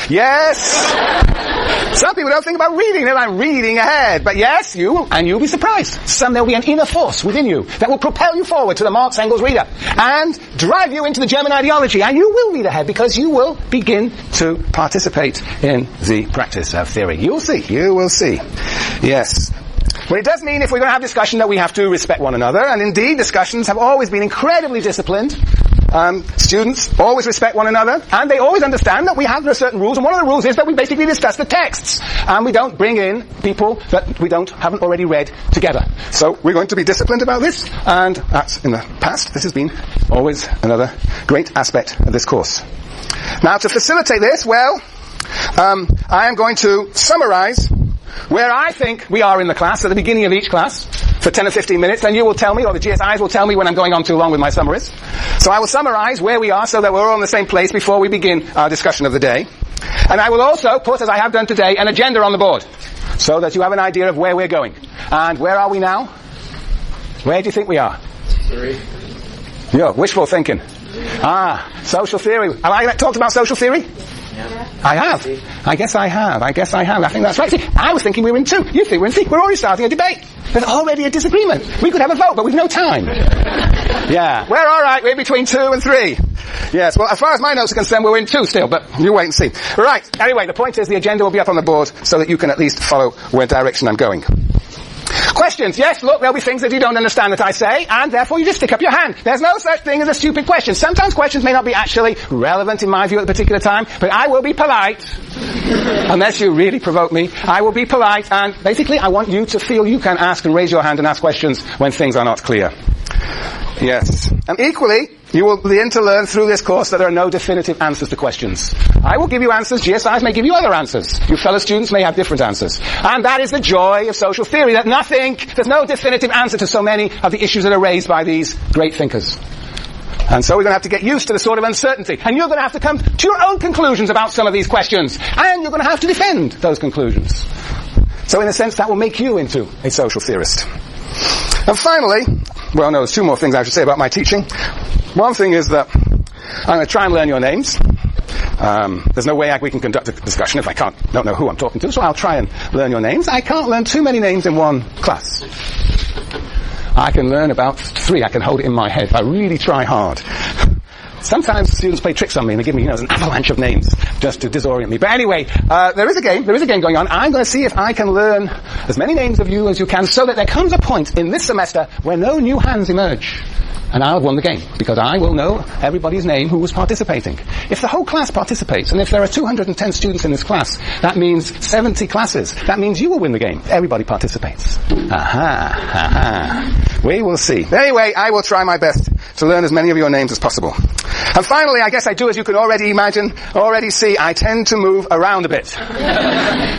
Yes. Some people don't think about reading. They're like reading ahead. But yes, you'll be surprised. There'll be an inner force within you that will propel you forward to the Marx Engels reader and drive you into the German ideology. And you will read ahead because you will begin to participate in the practice of theory. You'll see. You will see. Yes. Well, it does mean if we're going to have discussion that we have to respect one another. And indeed, discussions have always been incredibly disciplined. Students always respect one another, and they always understand that we have certain rules, and one of the rules is that we basically discuss the texts, and we don't bring in people that we haven't already read together. So we're going to be disciplined about this, and that's in the past. This has been always another great aspect of this course. Now, to facilitate this, I am going to summarize where I think we are in the class at the beginning of each class for 10 or 15 minutes, and you will tell me, or the GSIs will tell me when I'm going on too long with my summaries. So I will summarize where we are so that we're all in the same place before we begin our discussion of the day. And I will also put, as I have done today, an agenda on the board so that you have an idea of where we're going. And where are we now? Where do you think we are? 3. Yo, wishful thinking. Social theory. Have I talked about social theory? Yeah. I have. I guess I have. I think that's right. See, I was thinking we were in 2. You think we're in 3. We're already starting a debate. There's already a disagreement. We could have a vote, but we've no time. Yeah. We're alright. We're between 2 and 3. Yes. Well, as far as my notes are concerned, we're in 2 still, but you wait and see. Right. Anyway, the point is the agenda will be up on the board so that you can at least follow where direction I'm going. Questions? Yes, look, there'll be things that you don't understand that I say, and therefore you just stick up your hand. There's no such thing as a stupid question. Sometimes questions may not be actually relevant in my view at a particular time, but I will be polite. Unless you really provoke me, I will be polite, and basically I want you to feel you can ask and raise your hand and ask questions when things are not clear. Yes. And equally, you will begin to learn through this course that there are no definitive answers to questions. I will give you answers, GSIs may give you other answers. You fellow students may have different answers. And that is the joy of social theory, that there's no definitive answer to so many of the issues that are raised by these great thinkers. And so we're going to have to get used to the sort of uncertainty. And you're going to have to come to your own conclusions about some of these questions. And you're going to have to defend those conclusions. So in a sense, that will make you into a social theorist. And finally, there's 2 more things I should say about my teaching. One thing is that I'm going to try and learn your names. There's no way we can conduct a discussion if I don't know who I'm talking to, so I'll try and learn your names. I can't learn too many names in one class. I can learn about 3. I can hold it in my head if I really try hard. Sometimes students play tricks on me and they give me, an avalanche of names just to disorient me. But anyway, there is a game going on. I'm going to see if I can learn as many names of you as you can so that there comes a point in this semester where no new hands emerge. And I'll have won the game, because I will know everybody's name who was participating. If the whole class participates, and if there are 210 students in this class, that means 70 classes. That means you will win the game. Everybody participates. We will see. Anyway, I will try my best to learn as many of your names as possible. And finally, I guess I do, as you can already see, I tend to move around a bit.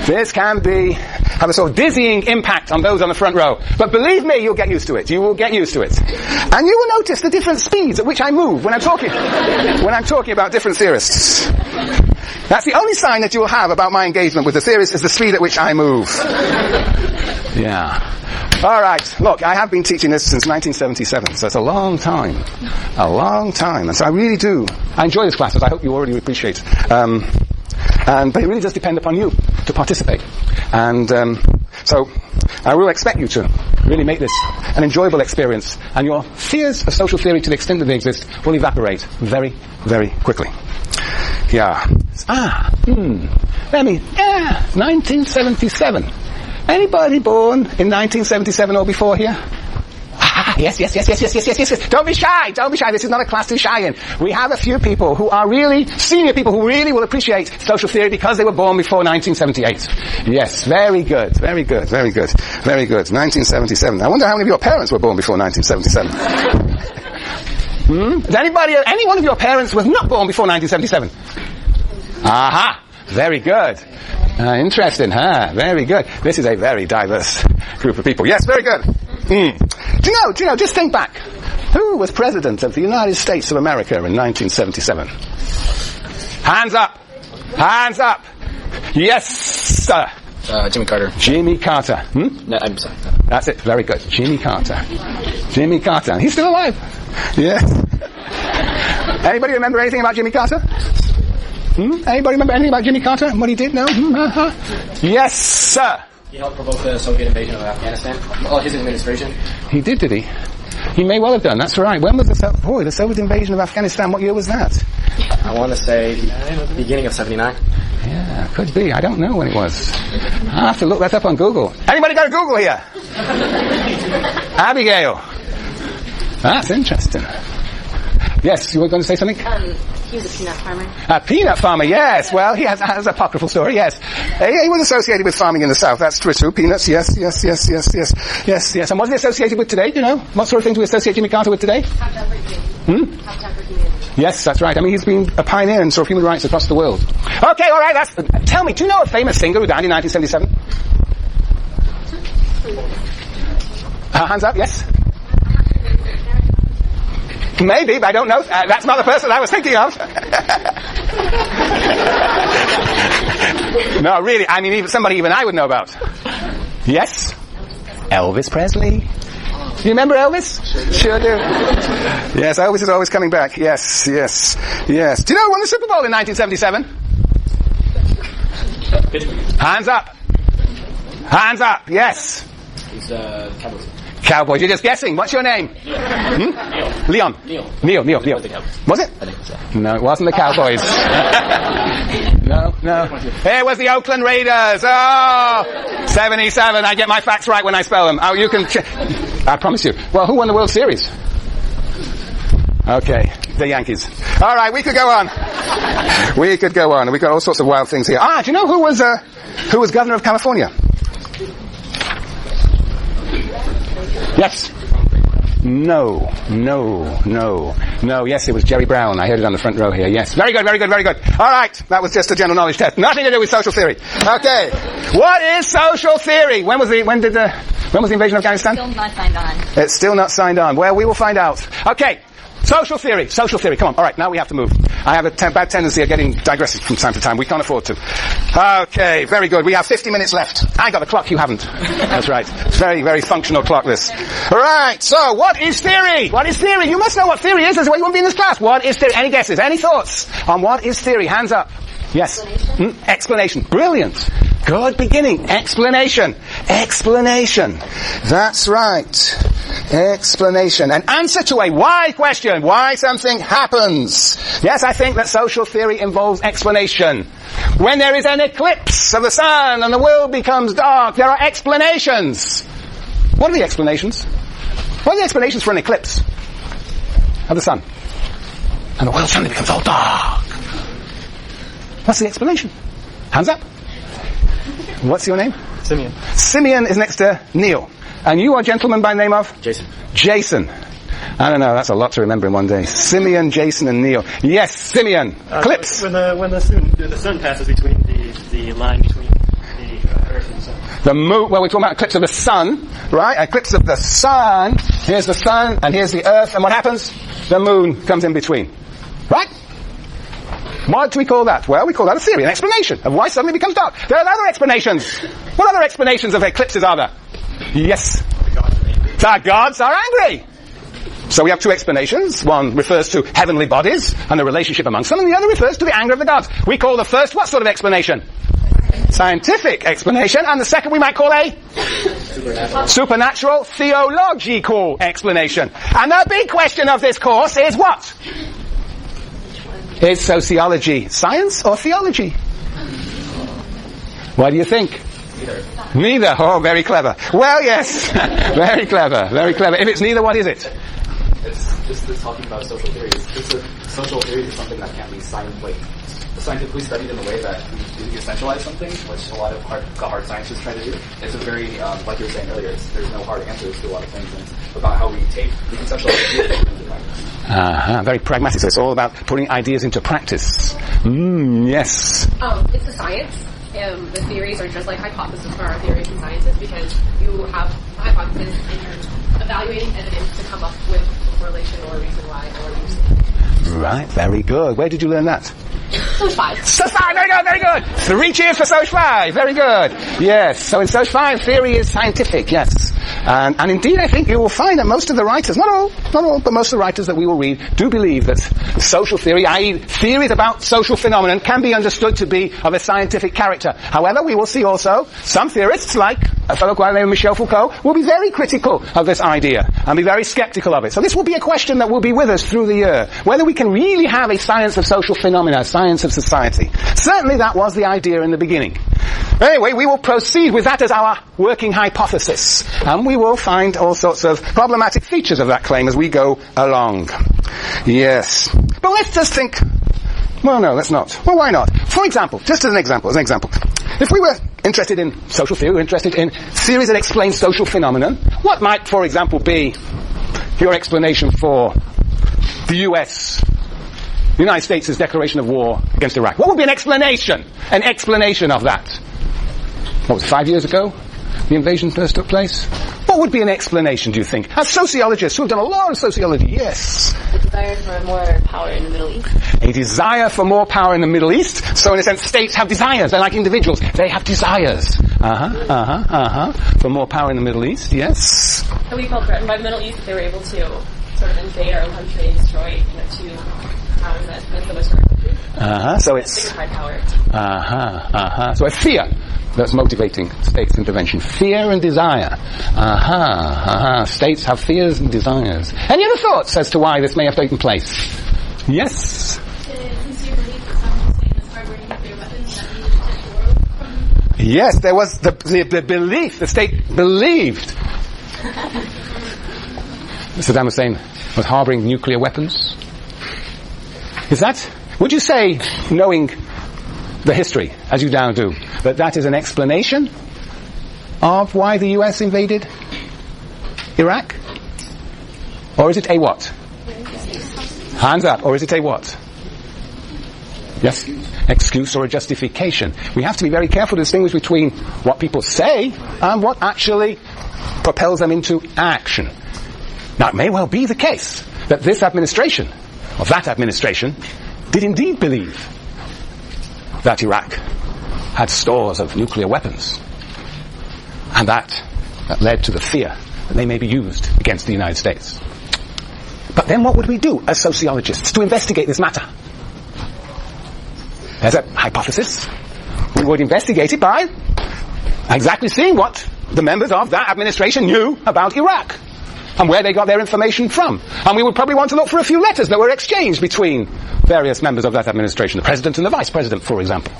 This can have a sort of dizzying impact on those on the front row. But believe me, you'll get used to it. You will get used to it. And you will notice the different speeds at which I move when I'm talking about different theorists. That's the only sign that you will have about my engagement with the theorists, is the speed at which I move. Yeah. All right. Look, I have been teaching this since 1977, so it's a long time. And so I enjoy this class, as I hope you already appreciate. But it really does depend upon you to participate. And so I will expect you to really make this an enjoyable experience, and your fears of social theory, to the extent that they exist, will evaporate very, very quickly. Yeah. 1977. Anybody born in 1977 or before here? Yes. Don't be shy. This is not a class to shy in. We have a few people who are really senior people who really will appreciate social theory because they were born before 1978. Yes, very good. 1977. I wonder how many of your parents were born before 1977. Is any one of your parents was not born before 1977? Aha! Very good. Interesting, huh? Very good. This is a very diverse group of people. Yes, very good. Do you know, just think back. Who was President of the United States of America in 1977? Hands up. Yes, sir. Jimmy Carter. Jimmy Carter. No, I'm sorry. That's it. Very good. Jimmy Carter. He's still alive. Yes. Anybody remember anything about Jimmy Carter? Anybody remember anything about Jimmy Carter and what he did? No? Yes, sir. He helped provoke the Soviet invasion of Afghanistan. Oh, his administration. He did he? He may well have done, that's right. When was the Soviet invasion of Afghanistan? What year was that? I want to say beginning of 79. Yeah, could be. I don't know when it was. I'll have to look that up on Google. Anybody got a Google here? Abigail. That's interesting. Yes, you were going to say something? He was a peanut farmer. A peanut farmer, yes. Well, he has an apocryphal story, yes. He was associated with farming in the South. That's true too. Peanuts, yes. And was he associated with today, do you know? What sort of things do we associate Jimmy Carter with today? Yes, that's right. I mean, he's been a pioneer in sort of human rights across the world. Okay, all right. Tell me, do you know a famous singer who died in 1977? Hands up, yes. Maybe, but I don't know. That's not the person I was thinking of. No, really. I mean, even somebody even I would know about. Yes? Elvis Presley. Do you remember Elvis? Sure do. Yes, Elvis is always coming back. Yes. Do you know who won the Super Bowl in 1977? Hands up. Yes. He's Cowboys. Cowboys. You're just guessing. What's your name? Leon. Neil. Was it? I think so. No, it wasn't the Cowboys. No. It was the Oakland Raiders. Oh, 77. I get my facts right when I spell them. Oh, you can I promise you. Well, who won the World Series? Okay, the Yankees. All right, we could go on. We've got all sorts of wild things here. Do you know who was governor of California? Yes. No. Yes, it was Jerry Brown. I heard it on the front row here. Yes. Very good. All right. That was just a general knowledge test. Nothing to do with social theory. Okay. What is social theory? When was the invasion of Afghanistan? Still not signed on. It's still not signed on. Well, we will find out. Okay. Social theory. Come on. All right, now we have to move. I have a bad tendency of getting digressive from time to time. We can't afford to. Okay, very good. We have 50 minutes left. I got the clock, you haven't. That's right. It's very, very functional clock, this. All right, so what is theory? You must know what theory is. That's why you won't be in this class. What is theory? Any guesses? Any thoughts on what is theory? Hands up. Yes. Explanation. Brilliant. Good beginning. Explanation. That's right. Explanation. An answer to a why question. Why something happens. Yes, I think that social theory involves explanation. When there is an eclipse of the sun and the world becomes dark, there are explanations. What are the explanations? What are the explanations for an eclipse of the sun? And the world suddenly becomes all dark. What's the explanation? Hands up. What's your name? Simeon. Simeon is next to Neil. And you are a gentleman by the name of? Jason. I don't know, that's a lot to remember in one day. Simeon, Jason, and Neil. Yes, Simeon. Eclipse. When the sun passes between the line between the Earth and the sun. The moon, well, we're talking about eclipse of the sun, right? Eclipse of the sun. Here's the sun, and here's the earth, and what happens? The moon comes in between. Right? What do we call that? Well, we call that a theory, an explanation of why suddenly it becomes dark. There are other explanations. What other explanations of eclipses are there? Yes. The gods are angry. So we have two explanations. One refers to heavenly bodies and the relationship amongst them, and the other refers to the anger of the gods. We call the first what sort of explanation? Scientific explanation. And the second we might call a supernatural theological explanation. And the big question of this course is what? Is sociology science or theology? What do you think? Neither. Oh, very clever. Well, yes. Very clever. If it's neither, what is it? It's just talking about social theory. Social theory is something that can't be scientifically studied in the way that we essentialize something, which a lot of hard scientists try to do. It's a very, like you were saying earlier, there's no hard answers to a lot of things, and it's about how we conceptualize. Very pragmatic. So it's all about putting ideas into practice. Yes. It's a science. The theories are just like hypotheses for our theories and sciences, because you have a hypothesis and you're evaluating evidence to come up with a correlation or a reason why or a use. Right, very good. Where did you learn that? Soch 5. Soch 5, very good. 3 cheers for Soch 5, very good. Yes, so in Soch 5, theory is scientific, yes. And indeed, I think you will find that most of the writers, not all, but most of the writers that we will read do believe that social theory, i.e. theories about social phenomenon, can be understood to be of a scientific character. However, we will see also some theorists, like a fellow guy named Michel Foucault, will be very critical of this idea and be very skeptical of it. So this will be a question that will be with us through the year, whether we can really have a science of social phenomena, a science of society. Certainly that was the idea in the beginning. Anyway, we will proceed with that as our working hypothesis, and we will find all sorts of problematic features of that claim as we go along. Yes. But let's just think, well, no, let's not. Well, why not? For example, just as an example, if we were interested in social theory, we're interested in theories that explain social phenomenon, what might, for example, be your explanation for the United States' declaration of war against Iraq? What would be an explanation of that? What was it, 5 years ago the invasion first took place? What would be an explanation, do you think? As sociologists who have done a lot of sociology, yes. A desire for more power in the Middle East. A desire for more power in the Middle East. So in a sense, states have desires. They're like individuals. They have desires. For more power in the Middle East, yes. So we felt threatened by the Middle East. They were able to sort of invade our own country and destroy, two powers that the Western countries. So it's signified power. So a fear that's motivating states' intervention. Fear and desire. States have fears and desires. Any other thoughts as to why this may have taken place? Yes? Yes, there was the belief, the state believed Saddam Hussein was harboring nuclear weapons. Would you say, knowing the history, as you now do, that is an explanation of why the US invaded Iraq? Or is it a what? Hands up. Or is it a what? Yes? Excuse or a justification. We have to be very careful to distinguish between what people say and what actually propels them into action. Now, it may well be the case that this administration, or that administration, did indeed believe that Iraq had stores of nuclear weapons, and that led to the fear that they may be used against the United States. But then what would we do as sociologists to investigate this matter? There's a hypothesis. We would investigate it by exactly seeing what the members of that administration knew about Iraq and where they got their information from. And we would probably want to look for a few letters that were exchanged between various members of that administration, the president and the vice president, for example.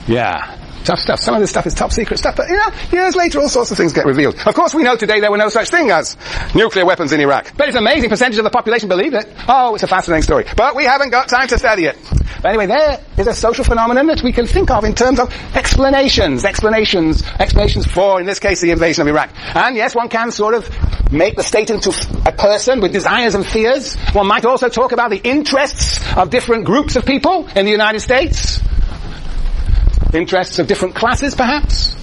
Yeah. Tough stuff. Some of this stuff is top secret stuff, but years later all sorts of things get revealed. Of course we know today there were no such thing as nuclear weapons in Iraq. But it's an amazing percentage of the population believed it. Oh, it's a fascinating story. But we haven't got time to study it. But anyway, there is a social phenomenon that we can think of in terms of explanations for, in this case, the invasion of Iraq. And yes, one can sort of make the state into a person with desires and fears. One might also talk about the interests of different groups of people in the United States. Interests of different classes, perhaps.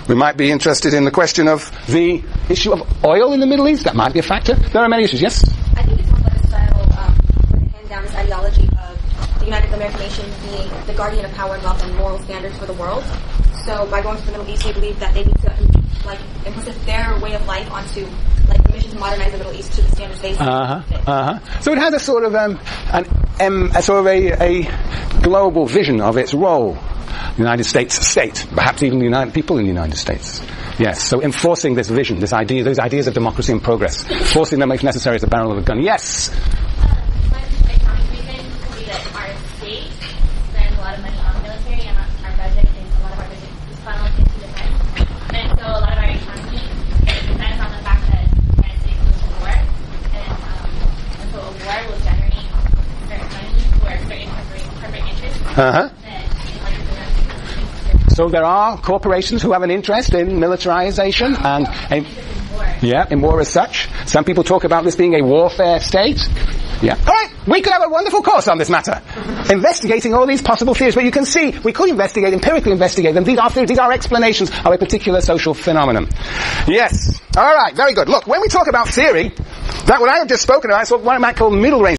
We might be interested in the question of the issue of oil in the Middle East. That might be a factor. There are many issues, yes? I think it's almost like a style hand down this ideology of the United American nation being the guardian of power and wealth and moral standards for the world. So by going to the Middle East, they believe that they need to implicit their way of life onto the mission to modernize the Middle East to the standards they set. So it has a sort of a global vision of its role. The United States state, perhaps even the United people in the United States. Yes, so enforcing this vision, this idea, those ideas of democracy and progress, forcing them if necessary as a barrel of a gun. Yes? One economic reason would be that our state spends a lot of money on the military, and our budget is a lot of our budget is funneled into defense. And so a lot of our economy depends on the fact that the United States goes to war, and so a war will generate certain money for certain corporate interests. So there are corporations who have an interest in militarization and in war as such. Some people talk about this being a warfare state. Yeah. All right, we could have a wonderful course on this matter, investigating all these possible theories. But you can see we could empirically investigate them. These are theories, these are explanations of a particular social phenomenon. Yes. All right, very good. Look, when we talk about theory, that what I have just spoken about is what one might call middle range.